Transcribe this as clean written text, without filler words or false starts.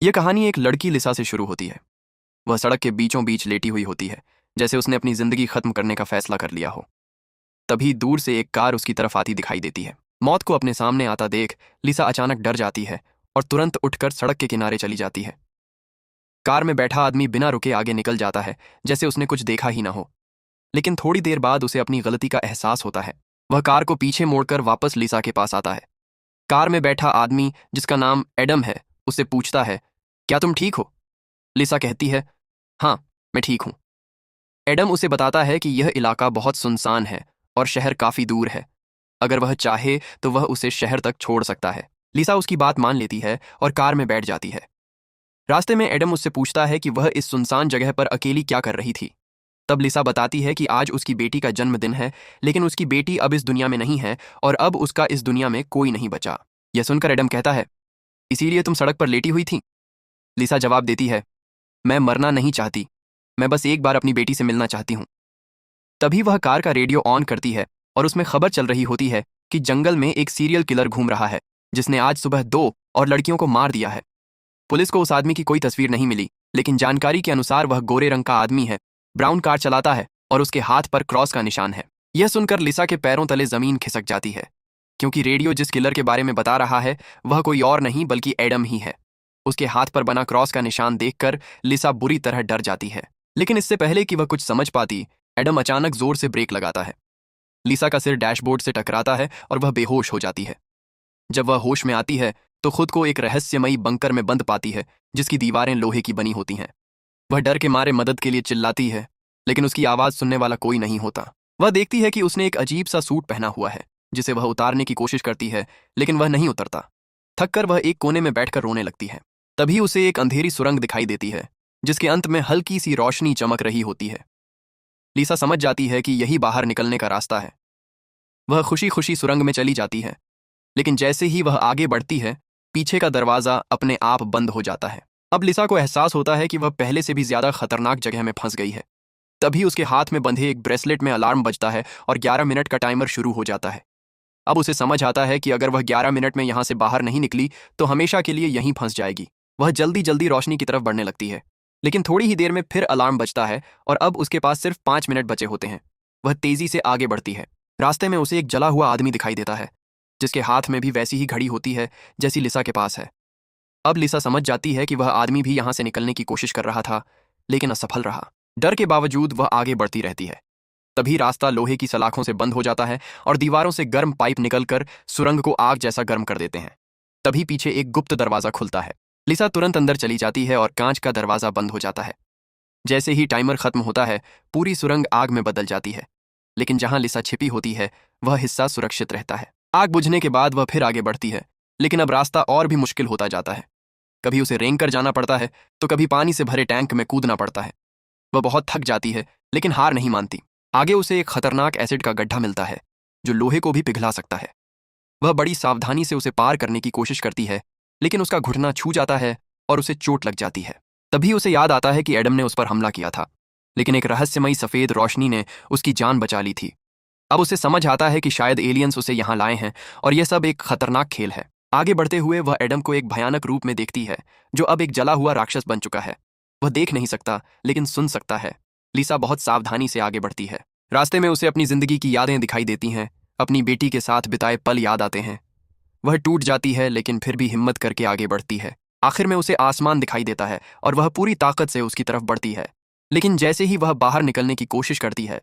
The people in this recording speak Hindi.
यह कहानी एक लड़की लिसा से शुरू होती है। वह सड़क के बीचों बीच लेटी हुई होती है, जैसे उसने अपनी जिंदगी खत्म करने का फैसला कर लिया हो। तभी दूर से एक कार उसकी तरफ आती दिखाई देती है। मौत को अपने सामने आता देख लिसा अचानक डर जाती है और तुरंत उठकर सड़क के किनारे चली जाती है। कार में बैठा आदमी बिना रुके आगे निकल जाता है, जैसे उसने कुछ देखा ही ना हो। लेकिन थोड़ी देर बाद उसे अपनी गलती का एहसास होता है। वह कार को पीछे मोड़कर वापस लिसा के पास आता है। कार में बैठा आदमी, जिसका नाम एडम है, उससे पूछता है, क्या तुम ठीक हो? लिसा कहती है, हाँ, मैं ठीक हूं। एडम उसे बताता है कि यह इलाका बहुत सुनसान है और शहर काफी दूर है। अगर वह चाहे तो वह उसे शहर तक छोड़ सकता है। लिसा उसकी बात मान लेती है और कार में बैठ जाती है। रास्ते में एडम उससे पूछता है कि वह इस सुनसान जगह पर अकेली क्या कर रही थी। तब लिसा बताती है कि आज उसकी बेटी का जन्मदिन है, लेकिन उसकी बेटी अब इस दुनिया में नहीं है और अब उसका इस दुनिया में कोई नहीं बचा। यह सुनकर एडम कहता है, इसीलिए तुम सड़क पर लेटी हुई थी? लिसा जवाब देती है, मैं मरना नहीं चाहती, मैं बस एक बार अपनी बेटी से मिलना चाहती हूँ। तभी वह कार का रेडियो ऑन करती है और उसमें खबर चल रही होती है कि जंगल में एक सीरियल किलर घूम रहा है, जिसने आज सुबह 2 और लड़कियों को मार दिया है। पुलिस को उस आदमी की कोई तस्वीर नहीं मिली, लेकिन जानकारी के अनुसार वह गोरे रंग का आदमी है, ब्राउन कार चलाता है और उसके हाथ पर क्रॉस का निशान है। यह सुनकर लिसा के पैरों तले जमीन खिसक जाती है, क्योंकि रेडियो जिस किलर के बारे में बता रहा है वह कोई और नहीं बल्कि एडम ही है। उसके हाथ पर बना क्रॉस का निशान देखकर लिसा बुरी तरह डर जाती है। लेकिन इससे पहले कि वह कुछ समझ पाती, एडम अचानक जोर से ब्रेक लगाता है। लिसा का सिर डैशबोर्ड से टकराता है और वह बेहोश हो जाती है। जब वह होश में आती है तो खुद को एक रहस्यमयी बंकर में बंद पाती है, जिसकी दीवारें लोहे की बनी होती हैं। वह डर के मारे मदद के लिए चिल्लाती है, लेकिन उसकी आवाज सुनने वाला कोई नहीं होता। वह देखती है कि उसने एक अजीब सा सूट पहना हुआ है, जिसे वह उतारने की कोशिश करती है, लेकिन वह नहीं उतरता। थककर वह एक कोने में बैठकर रोने लगती है। तभी उसे एक अंधेरी सुरंग दिखाई देती है, जिसके अंत में हल्की सी रोशनी चमक रही होती है। लिसा समझ जाती है कि यही बाहर निकलने का रास्ता है। वह खुशी खुशी सुरंग में चली जाती है, लेकिन जैसे ही वह आगे बढ़ती है, पीछे का दरवाजा अपने आप बंद हो जाता है। अब लिसा को एहसास होता है कि वह पहले से भी ज्यादा खतरनाक जगह में फंस गई है। तभी उसके हाथ में बंधे एक ब्रेसलेट में अलार्म बजता है और 11 मिनट का टाइमर शुरू हो जाता है। अब उसे समझ आता है कि अगर वह 11 मिनट में यहां से बाहर नहीं निकली तो हमेशा के लिए यहीं फंस जाएगी। वह जल्दी जल्दी रोशनी की तरफ बढ़ने लगती है, लेकिन थोड़ी ही देर में फिर अलार्म बजता है और अब उसके पास सिर्फ 5 मिनट बचे होते हैं। वह तेजी से आगे बढ़ती है। रास्ते में उसे एक जला हुआ आदमी दिखाई देता है, जिसके हाथ में भी वैसी ही घड़ी होती है जैसी लिसा के पास है। अब लिसा समझ जाती है कि वह आदमी भी यहां से निकलने की कोशिश कर रहा था, लेकिन असफल रहा। डर के बावजूद वह आगे बढ़ती रहती है। तभी रास्ता लोहे की सलाखों से बंद हो जाता है और दीवारों से गर्म पाइप निकलकर सुरंग को आग जैसा गर्म कर देते हैं। तभी पीछे एक गुप्त दरवाजा खुलता है। लिसा तुरंत अंदर चली जाती है और कांच का दरवाजा बंद हो जाता है। जैसे ही टाइमर खत्म होता है, पूरी सुरंग आग में बदल जाती है, लेकिन जहां लिसा छिपी होती है वह हिस्सा सुरक्षित रहता है। आग बुझने के बाद वह फिर आगे बढ़ती है, लेकिन अब रास्ता और भी मुश्किल होता जाता है। कभी उसे रेंग कर जाना पड़ता है तो कभी पानी से भरे टैंक में कूदना पड़ता है। वह बहुत थक जाती है, लेकिन हार नहीं मानती। आगे उसे एक खतरनाक एसिड का गड्ढा मिलता है, जो लोहे को भी पिघला सकता है। वह बड़ी सावधानी से उसे पार करने की कोशिश करती है, लेकिन उसका घुटना छू जाता है और उसे चोट लग जाती है। तभी उसे याद आता है कि एडम ने उस पर हमला किया था, लेकिन एक रहस्यमयी सफेद रोशनी ने उसकी जान बचा ली थी। अब उसे समझ आता है कि शायद एलियंस उसे यहाँ लाए हैं और यह सब एक खतरनाक खेल है। आगे बढ़ते हुए वह एडम को एक भयानक रूप में देखती है, जो अब एक जला हुआ राक्षस बन चुका है। वह देख नहीं सकता, लेकिन सुन सकता है। लिसा बहुत सावधानी से आगे बढ़ती है। रास्ते में उसे अपनी जिंदगी की यादें दिखाई देती हैं। अपनी बेटी के साथ बिताए पल याद आते हैं। वह टूट जाती है, लेकिन फिर भी हिम्मत करके आगे बढ़ती है। आखिर में उसे आसमान दिखाई देता है और वह पूरी ताकत से उसकी तरफ बढ़ती है। लेकिन जैसे ही वह बाहर निकलने की कोशिश करती है,